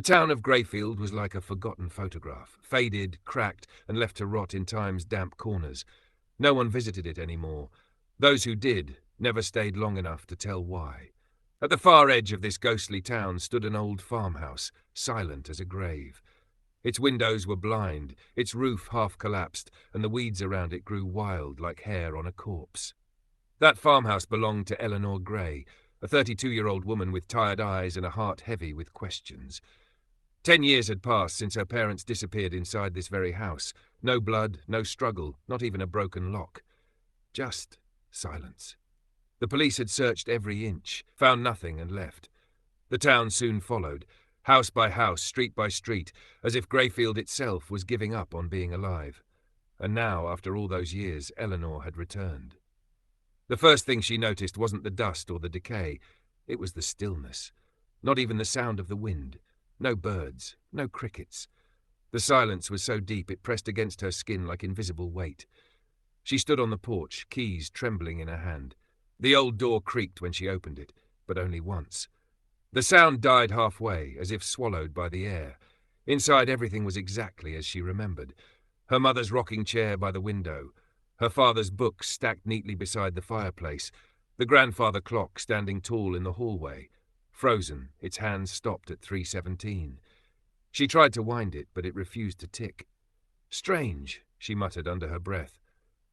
The town of Greyfield was like a forgotten photograph, faded, cracked, and left to rot in time's damp corners. No one visited it anymore. Those who did never stayed long enough to tell why. At the far edge of this ghostly town stood an old farmhouse, silent as a grave. Its windows were blind, its roof half collapsed, and the weeds around it grew wild like hair on a corpse. That farmhouse belonged to Eleanor Gray, a 32-year-old woman with tired eyes and a heart heavy with questions. 10 years had passed since her parents disappeared inside this very house. No blood, no struggle, not even a broken lock. Just silence. The police had searched every inch, found nothing and left. The town soon followed, house by house, street by street, as if Greyfield itself was giving up on being alive. And now, after all those years, Eleanor had returned. The first thing she noticed wasn't the dust or the decay. It was the stillness. Not even the sound of the wind. No birds, no crickets. The silence was so deep it pressed against her skin like invisible weight. She stood on the porch, keys trembling in her hand. The old door creaked when she opened it, but only once. The sound died halfway, as if swallowed by the air. Inside, everything was exactly as she remembered. Her mother's rocking chair by the window, her father's books stacked neatly beside the fireplace, the grandfather clock standing tall in the hallway. Frozen, its hands stopped at 3:17. She tried to wind it, but it refused to tick. Strange, she muttered under her breath.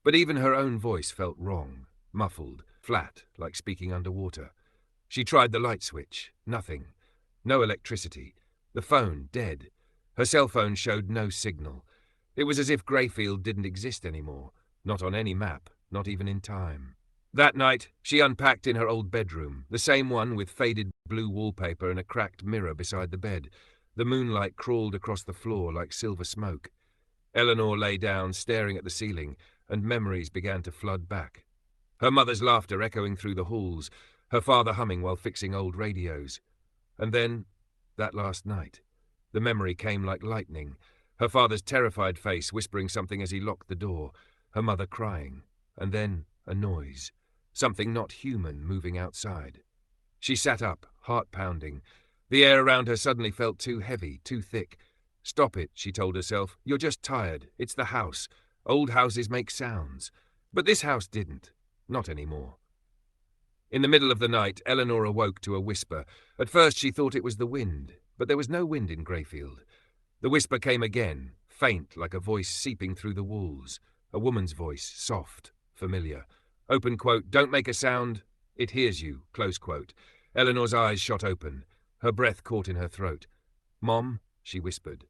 But even her own voice felt wrong, muffled, flat, like speaking underwater. She tried the light switch. Nothing. No electricity. The phone, dead. Her cell phone showed no signal. It was as if Greyfield didn't exist anymore. Not on any map, not even in time. That night, she unpacked in her old bedroom, the same one with faded blue wallpaper and a cracked mirror beside the bed. The moonlight crawled across the floor like silver smoke. Eleanor lay down, staring at the ceiling, and memories began to flood back. Her mother's laughter echoing through the halls, her father humming while fixing old radios. And then, that last night, the memory came like lightning, her father's terrified face whispering something as he locked the door, her mother crying, and then a noise, something not human moving outside. She sat up, heart pounding. The air around her suddenly felt too heavy, too thick. Stop it, she told herself. You're just tired. It's the house. Old houses make sounds. But this house didn't. Not anymore. In the middle of the night, Eleanor awoke to a whisper. At first she thought it was the wind, but there was no wind in Greyfield. The whisper came again, faint like a voice seeping through the walls. A woman's voice, soft, familiar. Open quote, don't make a sound, it hears you, close quote. Eleanor's eyes shot open. Her breath caught in her throat. Mom, she whispered.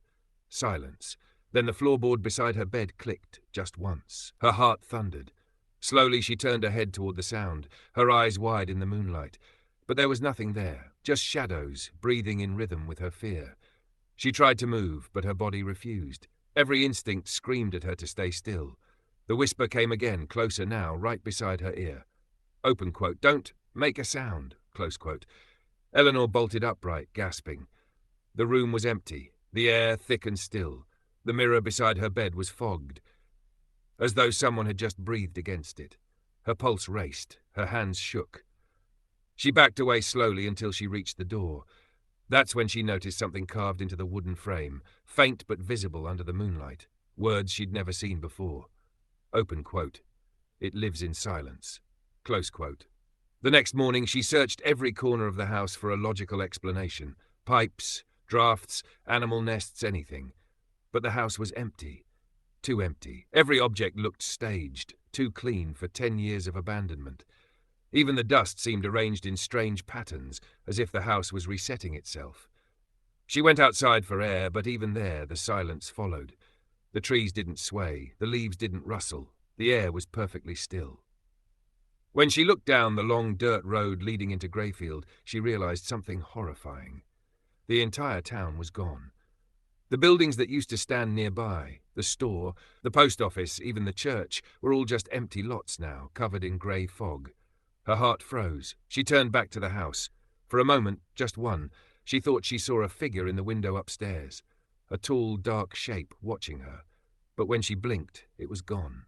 Silence. Then the floorboard beside her bed clicked, just once. Her heart thundered. Slowly she turned her head toward the sound, her eyes wide in the moonlight. But there was nothing there, just shadows, breathing in rhythm with her fear. She tried to move, but her body refused. Every instinct screamed at her to stay still. The whisper came again, closer now, right beside her ear. Open quote, don't make a sound, close quote. Eleanor bolted upright, gasping. The room was empty, the air thick and still. The mirror beside her bed was fogged, as though someone had just breathed against it. Her pulse raced, her hands shook. She backed away slowly until she reached the door. That's when she noticed something carved into the wooden frame, faint but visible under the moonlight. Words she'd never seen before. Open quote. It lives in silence. Close quote. The next morning she searched every corner of the house for a logical explanation. Pipes, drafts, animal nests, anything. But the house was empty. Too empty. Every object looked staged, too clean for 10 years of abandonment. Even the dust seemed arranged in strange patterns, as if the house was resetting itself. She went outside for air, but even there the silence followed. The trees didn't sway, the leaves didn't rustle, the air was perfectly still. When she looked down the long dirt road leading into Greyfield, she realized something horrifying. The entire town was gone. The buildings that used to stand nearby, the store, the post office, even the church, were all just empty lots now, covered in grey fog. Her heart froze. She turned back to the house. For a moment, just one, she thought she saw a figure in the window upstairs, a tall, dark shape watching her. But when she blinked, it was gone.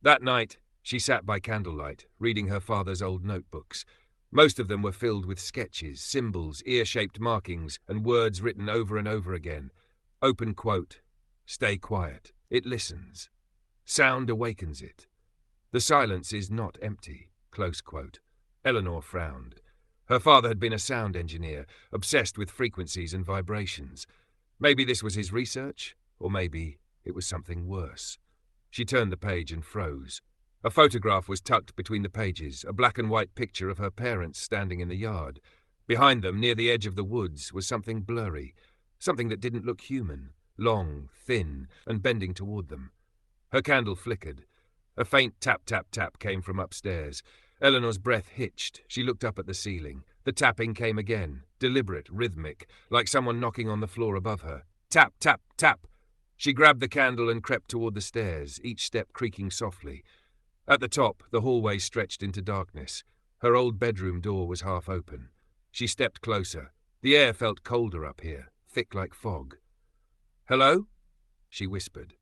That night, she sat by candlelight, reading her father's old notebooks. Most of them were filled with sketches, symbols, ear-shaped markings, and words written over and over again. Open quote, "Stay quiet. It listens. Sound awakens it. The silence is not empty." Close quote. Eleanor frowned. Her father had been a sound engineer, obsessed with frequencies and vibrations. Maybe this was his research, or maybe it was something worse. She turned the page and froze. A photograph was tucked between the pages, a black and white picture of her parents standing in the yard. Behind them, near the edge of the woods, was something blurry, something that didn't look human, long, thin, and bending toward them. Her candle flickered. A faint tap-tap-tap came from upstairs. Eleanor's breath hitched. She looked up at the ceiling. The tapping came again, deliberate, rhythmic, like someone knocking on the floor above her. Tap, tap, tap. She grabbed the candle and crept toward the stairs, each step creaking softly. At the top, the hallway stretched into darkness. Her old bedroom door was half open. She stepped closer. The air felt colder up here, thick like fog. "Hello?" she whispered.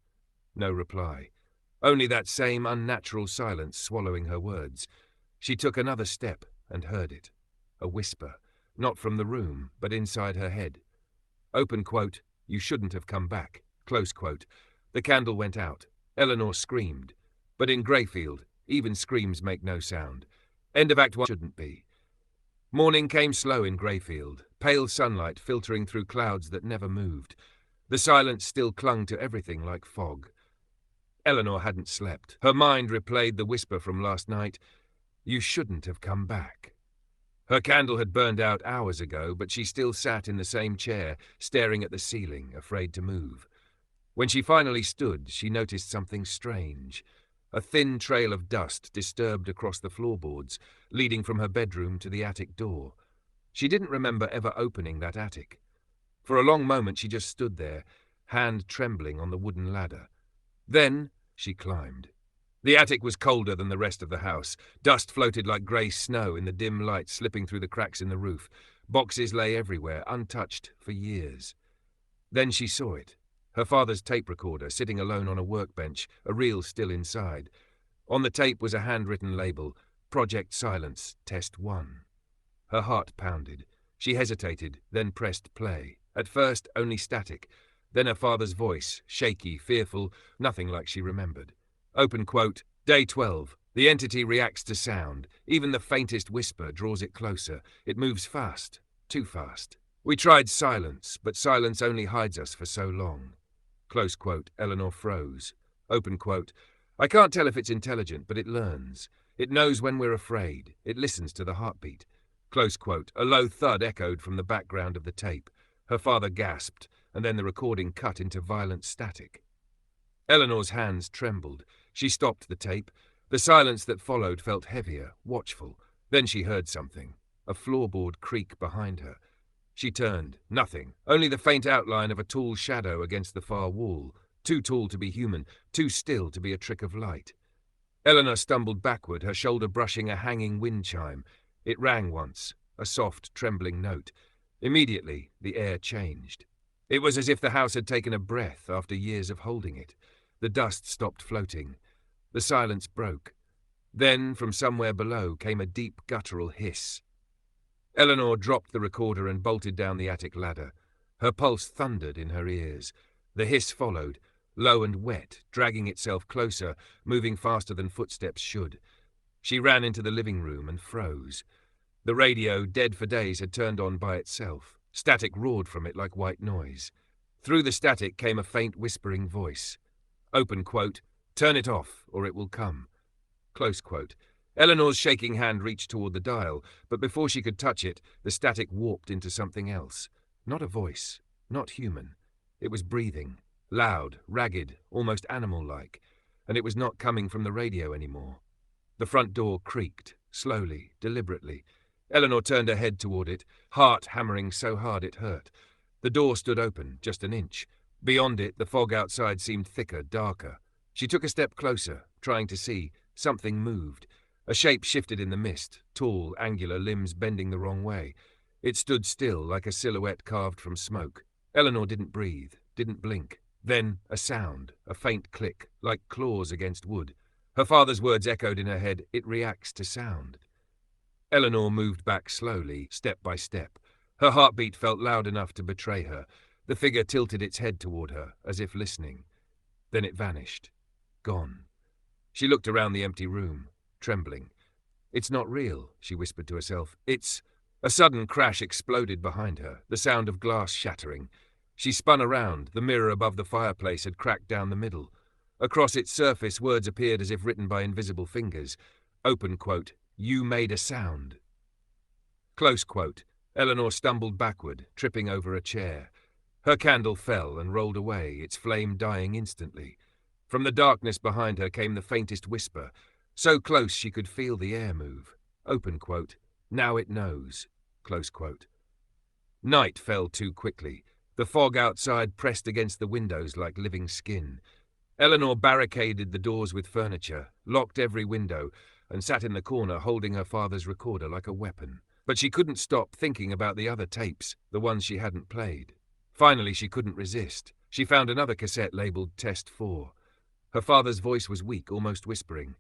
No reply. Only that same unnatural silence swallowing her words. She took another step and heard it. A whisper, not from the room, but inside her head. Open quote, "You shouldn't have come back." Close quote. The candle went out. Eleanor screamed. But in Greyfield, even screams make no sound. End of Act 1 shouldn't be. Morning came slow in Greyfield, pale sunlight filtering through clouds that never moved. The silence still clung to everything like fog. Eleanor hadn't slept. Her mind replayed the whisper from last night. You shouldn't have come back. Her candle had burned out hours ago, but she still sat in the same chair, staring at the ceiling, afraid to move. When she finally stood, she noticed something strange. A thin trail of dust disturbed across the floorboards, leading from her bedroom to the attic door. She didn't remember ever opening that attic. For a long moment she just stood there, hand trembling on the wooden ladder. Then she climbed. The attic was colder than the rest of the house. Dust floated like grey snow in the dim light slipping through the cracks in the roof. Boxes lay everywhere, untouched for years. Then she saw it. Her father's tape recorder, sitting alone on a workbench, a reel still inside. On the tape was a handwritten label, Project Silence, Test 1. Her heart pounded. She hesitated, then pressed play. At first, only static. Then her father's voice, shaky, fearful, nothing like she remembered. Open quote, Day 12. The entity reacts to sound. Even the faintest whisper draws it closer. It moves fast, too fast. We tried silence, but silence only hides us for so long. Close quote, Eleanor froze. Open quote, I can't tell if it's intelligent, but it learns. It knows when we're afraid. It listens to the heartbeat. Close quote, a low thud echoed from the background of the tape. Her father gasped, and then the recording cut into violent static. Eleanor's hands trembled. She stopped the tape. The silence that followed felt heavier, watchful. Then she heard something, a floorboard creak behind her. She turned. Nothing. Only the faint outline of a tall shadow against the far wall. Too tall to be human, too still to be a trick of light. Eleanor stumbled backward, her shoulder brushing a hanging wind chime. It rang once, a soft, trembling note. Immediately, the air changed. It was as if the house had taken a breath after years of holding it. The dust stopped floating. The silence broke. Then, from somewhere below, came a deep, guttural hiss. Eleanor dropped the recorder and bolted down the attic ladder. Her pulse thundered in her ears. The hiss followed, low and wet, dragging itself closer, moving faster than footsteps should. She ran into the living room and froze. The radio, dead for days, had turned on by itself. Static roared from it like white noise. Through the static came a faint whispering voice. Open quote, turn it off, or it will come. Close quote. Eleanor's shaking hand reached toward the dial, but before she could touch it, the static warped into something else. Not a voice, not human. It was breathing, loud, ragged, almost animal-like, and it was not coming from the radio anymore. The front door creaked, slowly, deliberately. Eleanor turned her head toward it, heart hammering so hard it hurt. The door stood open, just an inch. Beyond it, the fog outside seemed thicker, darker. She took a step closer, trying to see. Something moved. A shape shifted in the mist, tall, angular, limbs bending the wrong way. It stood still, like a silhouette carved from smoke. Eleanor didn't breathe, didn't blink. Then a sound, a faint click, like claws against wood. Her father's words echoed in her head, it reacts to sound. Eleanor moved back slowly, step by step. Her heartbeat felt loud enough to betray her. The figure tilted its head toward her, as if listening. Then it vanished. Gone. She looked around the empty room, trembling. "It's not real," she whispered to herself. "It's—" A sudden crash exploded behind her, the sound of glass shattering. She spun around. The mirror above the fireplace had cracked down the middle. Across its surface, words appeared as if written by invisible fingers. Open quote, "You made a sound." Close quote. Eleanor stumbled backward, tripping over a chair. Her candle fell and rolled away, its flame dying instantly. From the darkness behind her came the faintest whisper, so close she could feel the air move. Open quote, "Now it knows." Close quote. Night fell too quickly. The fog outside pressed against the windows like living skin. Eleanor barricaded the doors with furniture, locked every window, and sat in the corner holding her father's recorder like a weapon. But she couldn't stop thinking about the other tapes, the ones she hadn't played. Finally, she couldn't resist. She found another cassette labeled Test 4. Her father's voice was weak, almost whispering.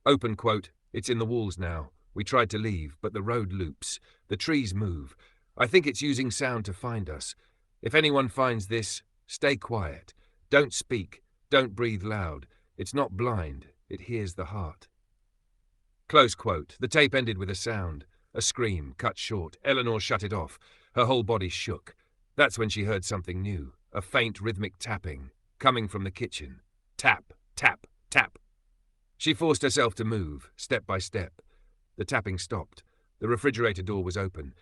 Open quote, "It's in the walls now. We tried to leave, but the road loops. The trees move. I think it's using sound to find us. If anyone finds this, stay quiet. Don't speak. Don't breathe loud. It's not blind. It hears the heart." Close quote. The tape ended with a sound. A scream, cut short. Eleanor shut it off. Her whole body shook. That's when she heard something new. A faint rhythmic tapping, coming from the kitchen. Tap, tap, tap. She forced herself to move, step by step. The tapping stopped. The refrigerator door was open.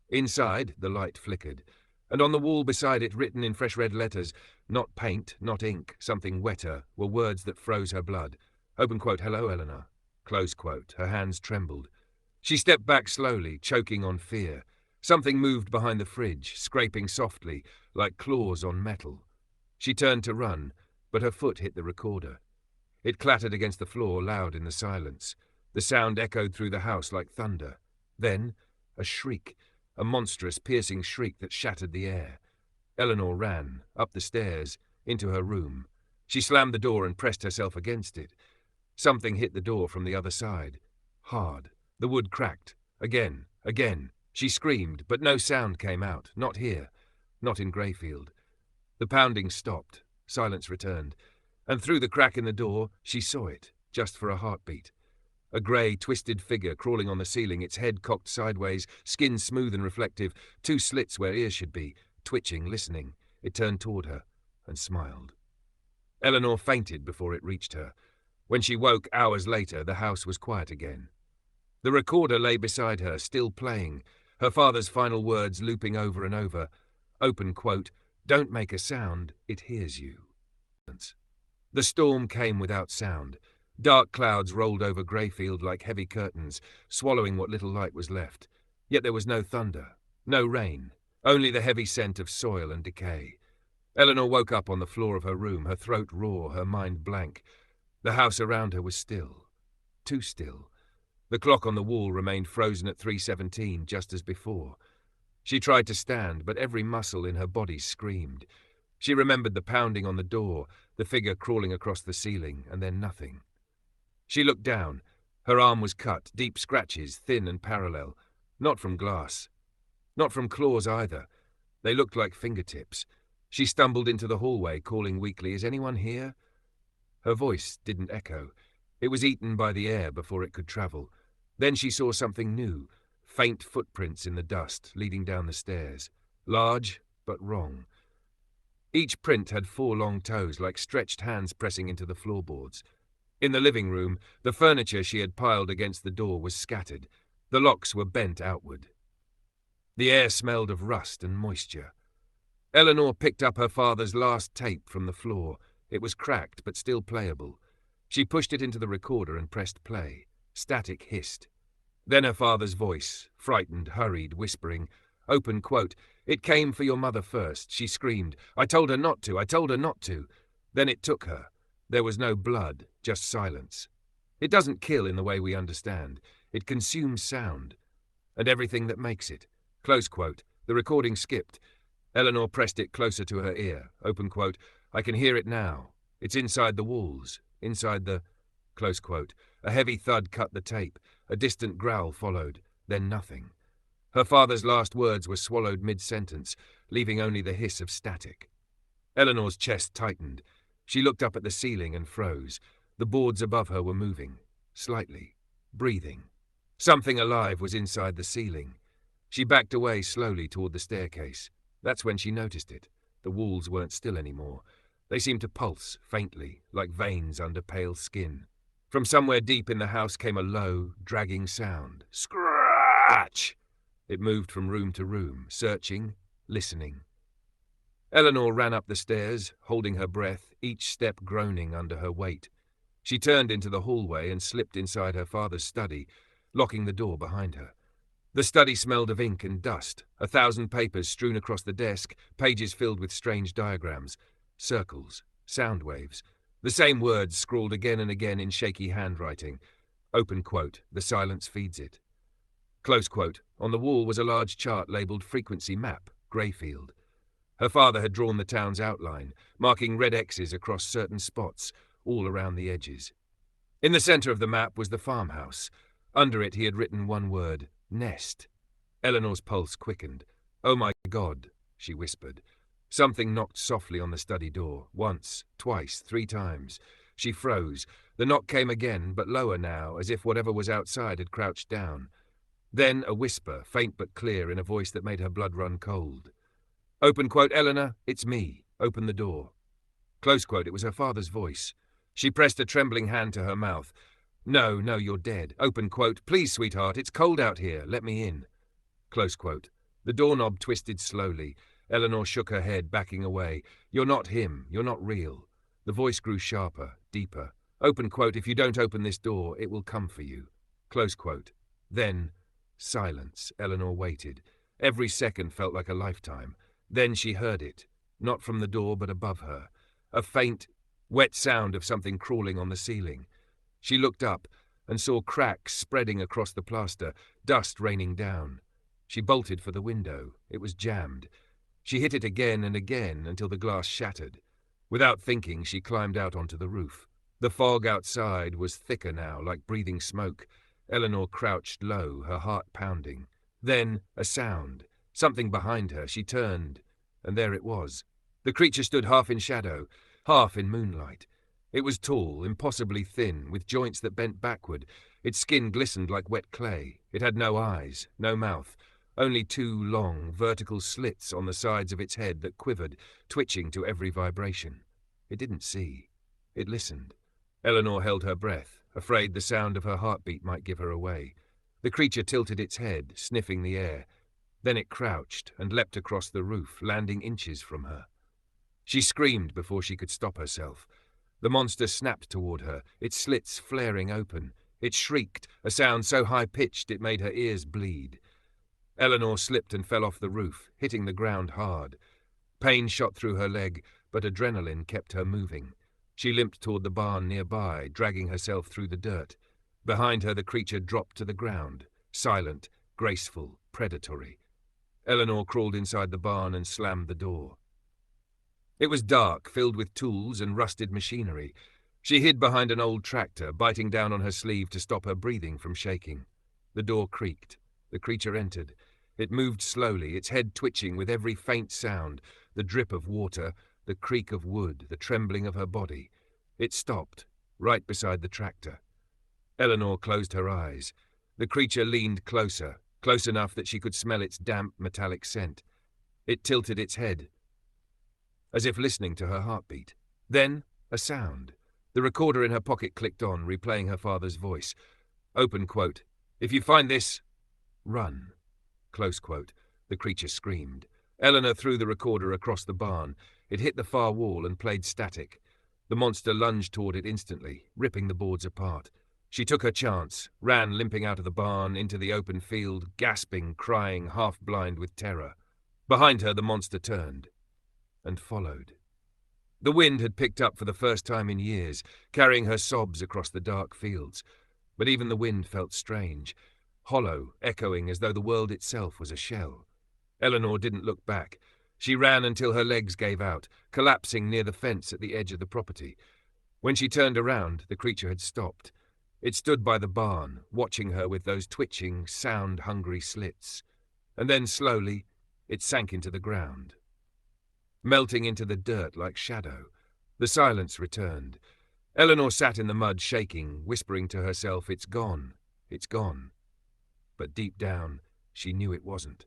Inside, the light flickered. And on the wall beside it, written in fresh red letters, not paint, not ink, something wetter, were words that froze her blood. Open quote, "Hello, Eleanor." Close quote. Her hands trembled. She stepped back slowly, choking on fear. Something moved behind the fridge, scraping softly, like claws on metal. She turned to run, but her foot hit the recorder. It clattered against the floor, loud in the silence. The sound echoed through the house like thunder. Then, a shriek, a monstrous, piercing shriek that shattered the air. Eleanor ran, up the stairs, into her room. She slammed the door and pressed herself against it. Something hit the door from the other side. Hard. The wood cracked. Again, again. She screamed, but no sound came out. Not here. Not in Greyfield. The pounding stopped. Silence returned. And through the crack in the door, she saw it, just for a heartbeat. A grey, twisted figure crawling on the ceiling, its head cocked sideways, skin smooth and reflective, two slits where ears should be, twitching, listening. It turned toward her and smiled. Eleanor fainted before it reached her. When she woke hours later, the house was quiet again. The recorder lay beside her, still playing, her father's final words looping over and over. Open quote, "Don't make a sound, it hears you." The storm came without sound. Dark clouds rolled over Greyfield like heavy curtains, swallowing what little light was left. Yet there was no thunder, no rain, only the heavy scent of soil and decay. Eleanor woke up on the floor of her room, her throat raw, her mind blank. The house around her was still. Too still. The clock on the wall remained frozen at 3:17, just as before. She tried to stand, but every muscle in her body screamed. She remembered the pounding on the door, the figure crawling across the ceiling, and then nothing. She looked down. Her arm was cut, deep scratches, thin and parallel. Not from glass. Not from claws either. They looked like fingertips. She stumbled into the hallway, calling weakly, "Is anyone here?" Her voice didn't echo. It was eaten by the air before it could travel. Then she saw something new, faint footprints in the dust, leading down the stairs. Large, but wrong. Each print had 4 long toes, like stretched hands pressing into the floorboards. In the living room, the furniture she had piled against the door was scattered. The locks were bent outward. The air smelled of rust and moisture. Eleanor picked up her father's last tape from the floor. It was cracked, but still playable. She pushed it into the recorder and pressed play. Static hissed. Then her father's voice, frightened, hurried, whispering. Open quote, "It came for your mother first." She screamed. "I told her not to. I told her not to." Then it took her. There was no blood, just silence. It doesn't kill in the way we understand. It consumes sound. And everything that makes it. Close quote. The recording skipped. Eleanor pressed it closer to her ear. Open quote. "I can hear it now. It's inside the walls. Inside the..." Close quote. A heavy thud cut the tape. A distant growl followed. Then nothing. Her father's last words were swallowed mid-sentence, leaving only the hiss of static. Eleanor's chest tightened. She looked up at the ceiling and froze. The boards above her were moving, slightly, breathing. Something alive was inside the ceiling. She backed away slowly toward the staircase. That's when she noticed it. The walls weren't still anymore. They seemed to pulse, faintly, like veins under pale skin. From somewhere deep in the house came a low, dragging sound. Scratch! It moved from room to room, searching, listening. Eleanor ran up the stairs, holding her breath, each step groaning under her weight. She turned into the hallway and slipped inside her father's study, locking the door behind her. The study smelled of ink and dust, 1,000 papers strewn across the desk, pages filled with strange diagrams, circles, sound waves, the same words scrawled again and again in shaky handwriting. Open quote, the silence feeds it. Close quote, on the wall was a large chart labelled Frequency Map, Greyfield. Her father had drawn the town's outline, marking red X's across certain spots, all around the edges. In the centre of the map was the farmhouse. Under it he had written one word, Nest. Eleanor's pulse quickened. "Oh my God," she whispered. Something knocked softly on the study door, once, twice, 3 times. She froze. The knock came again, but lower now, as if whatever was outside had crouched down. Then a whisper, faint but clear, in a voice that made her blood run cold. Open quote, "Eleanor, it's me. Open the door." Close quote, it was her father's voice. She pressed a trembling hand to her mouth. "No, you're dead. Open quote, "Please, sweetheart, it's cold out here. Let me in." Close quote. The doorknob twisted slowly. Eleanor shook her head, backing away. "You're not him. You're not real." The voice grew sharper, deeper. Open quote, "If you don't open this door, it will come for you." Close quote. Then, silence. Eleanor waited. Every second felt like a lifetime. Then she heard it, not from the door but above her. A faint, wet sound of something crawling on the ceiling. She looked up and saw cracks spreading across the plaster, dust raining down. She bolted for the window. It was jammed. She hit it again and again until the glass shattered. Without thinking, she climbed out onto the roof. The fog outside was thicker now, like breathing smoke. Eleanor crouched low, her heart pounding. Then a sound. Something behind her. She turned, and there it was. The creature stood half in shadow, half in moonlight. It was tall, impossibly thin, with joints that bent backward. Its skin glistened like wet clay. It had no eyes, no mouth, only 2 long, vertical slits on the sides of its head that quivered, twitching to every vibration. It didn't see. It listened. Eleanor held her breath, afraid the sound of her heartbeat might give her away. The creature tilted its head, sniffing the air. Then it crouched and leapt across the roof, landing inches from her. She screamed before she could stop herself. The monster snapped toward her, its slits flaring open. It shrieked, a sound so high-pitched it made her ears bleed. Eleanor slipped and fell off the roof, hitting the ground hard. Pain shot through her leg, but adrenaline kept her moving. She limped toward the barn nearby, dragging herself through the dirt. Behind her, the creature dropped to the ground, silent, graceful, predatory. Eleanor crawled inside the barn and slammed the door. It was dark, filled with tools and rusted machinery. She hid behind an old tractor, biting down on her sleeve to stop her breathing from shaking. The door creaked. The creature entered. It moved slowly, its head twitching with every faint sound, the drip of water, the creak of wood, the trembling of her body. It stopped, right beside the tractor. Eleanor closed her eyes. The creature leaned closer, close enough that she could smell its damp, metallic scent. It tilted its head, as if listening to her heartbeat. Then, a sound. The recorder in her pocket clicked on, replaying her father's voice. Open quote, "If you find this, run." Close quote. The creature screamed. Eleanor threw the recorder across the barn. It hit the far wall and played static. The monster lunged toward it instantly, ripping the boards apart. She took her chance, ran limping out of the barn into the open field, gasping, crying, half-blind with terror. Behind her, the monster turned and followed. The wind had picked up for the first time in years, carrying her sobs across the dark fields. But even the wind felt strange, hollow, echoing as though the world itself was a shell. Eleanor didn't look back. She ran until her legs gave out, collapsing near the fence at the edge of the property. When she turned around, the creature had stopped. It stood by the barn, watching her with those twitching, sound-hungry slits. And then, slowly, it sank into the ground, melting into the dirt like shadow. The silence returned. Eleanor sat in the mud, shaking, whispering to herself, "It's gone, it's gone." But deep down, she knew it wasn't.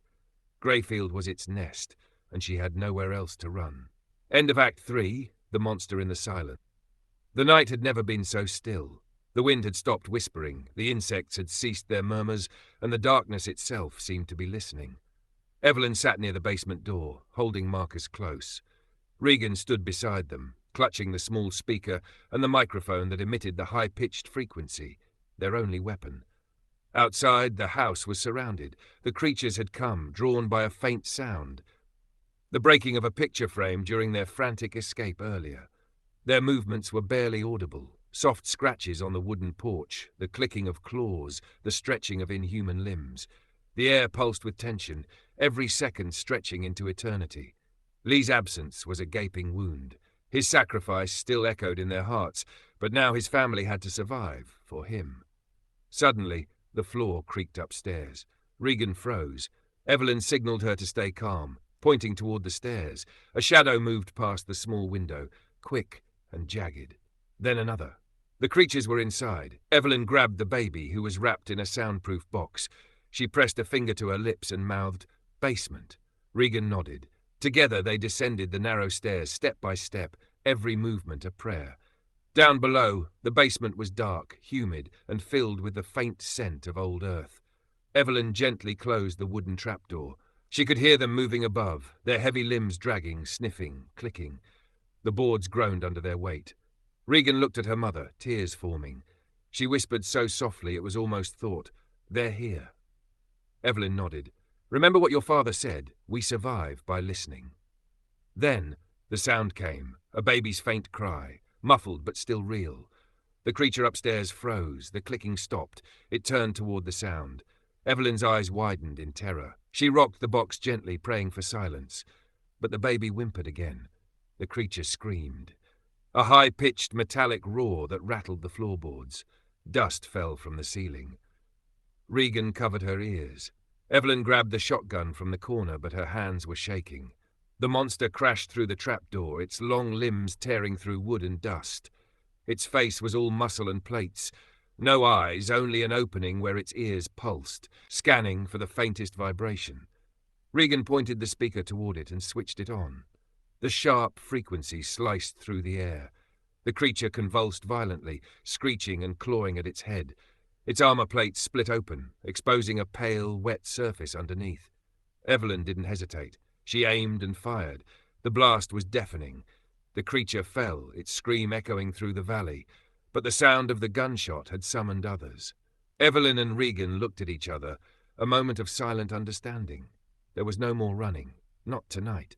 Greyfield was its nest, and she had nowhere else to run. End of Act 3, The Monster in the Silence. The night had never been so still. The wind had stopped whispering, the insects had ceased their murmurs, and the darkness itself seemed to be listening. Evelyn sat near the basement door, holding Marcus close. Regan stood beside them, clutching the small speaker and the microphone that emitted the high-pitched frequency, their only weapon. Outside, the house was surrounded. The creatures had come, drawn by a faint sound, the breaking of a picture frame during their frantic escape earlier. Their movements were barely audible. Soft scratches on the wooden porch, the clicking of claws, the stretching of inhuman limbs. The air pulsed with tension, every second stretching into eternity. Lee's absence was a gaping wound. His sacrifice still echoed in their hearts, but now his family had to survive, for him. Suddenly, the floor creaked upstairs. Regan froze. Evelyn signaled her to stay calm, pointing toward the stairs. A shadow moved past the small window, quick and jagged. Then another. The creatures were inside. Evelyn grabbed the baby, who was wrapped in a soundproof box. She pressed a finger to her lips and mouthed, "Basement." Regan nodded. Together they descended the narrow stairs, step by step, every movement a prayer. Down below, the basement was dark, humid, and filled with the faint scent of old earth. Evelyn gently closed the wooden trapdoor. She could hear them moving above, their heavy limbs dragging, sniffing, clicking. The boards groaned under their weight. Regan looked at her mother, tears forming. She whispered so softly it was almost thought, "They're here." Evelyn nodded. "Remember what your father said, we survive by listening." Then the sound came, a baby's faint cry, muffled but still real. The creature upstairs froze, the clicking stopped. It turned toward the sound. Evelyn's eyes widened in terror. She rocked the box gently, praying for silence. But the baby whimpered again. The creature screamed. A high-pitched metallic roar that rattled the floorboards. Dust fell from the ceiling. Regan covered her ears. Evelyn grabbed the shotgun from the corner, but her hands were shaking. The monster crashed through the trapdoor, its long limbs tearing through wood and dust. Its face was all muscle and plates. No eyes, only an opening where its ears pulsed, scanning for the faintest vibration. Regan pointed the speaker toward it and switched it on. The sharp frequency sliced through the air. The creature convulsed violently, screeching and clawing at its head. Its armor plate split open, exposing a pale, wet surface underneath. Evelyn didn't hesitate. She aimed and fired. The blast was deafening. The creature fell, its scream echoing through the valley, but the sound of the gunshot had summoned others. Evelyn and Regan looked at each other, a moment of silent understanding. There was no more running, not tonight.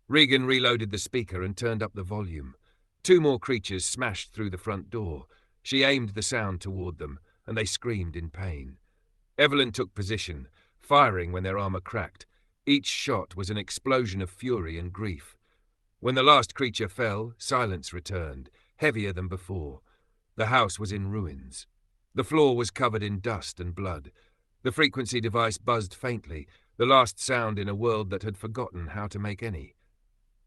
Regan reloaded the speaker and turned up the volume. 2 more creatures smashed through the front door. She aimed the sound toward them, and they screamed in pain. Evelyn took position, firing when their armor cracked. Each shot was an explosion of fury and grief. When the last creature fell, silence returned, heavier than before. The house was in ruins. The floor was covered in dust and blood. The frequency device buzzed faintly, the last sound in a world that had forgotten how to make any.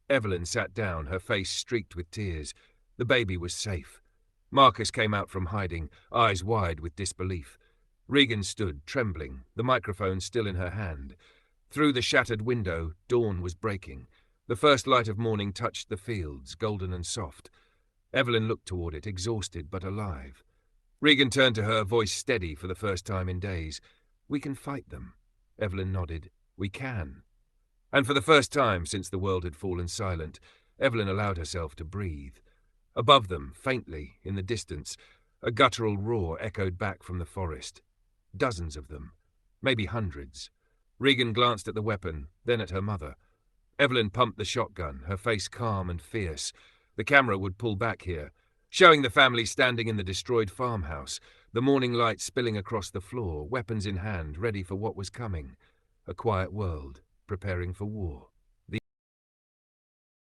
Evelyn sat down, her face streaked with tears. The baby was safe. Marcus came out from hiding, eyes wide with disbelief. Regan stood, trembling, the microphone still in her hand. Through the shattered window, dawn was breaking. The first light of morning touched the fields, golden and soft. Evelyn looked toward it, exhausted but alive. Regan turned to her, voice steady for the first time in days. "We can fight them." Evelyn nodded. "We can." And for the first time since the world had fallen silent, Evelyn allowed herself to breathe. Above them, faintly, in the distance, a guttural roar echoed back from the forest. Dozens of them, maybe hundreds. Regan glanced at the weapon, then at her mother. Evelyn pumped the shotgun, her face calm and fierce. The camera would pull back here, showing the family standing in the destroyed farmhouse, the morning light spilling across the floor, weapons in hand, ready for what was coming. A quiet world, preparing for war.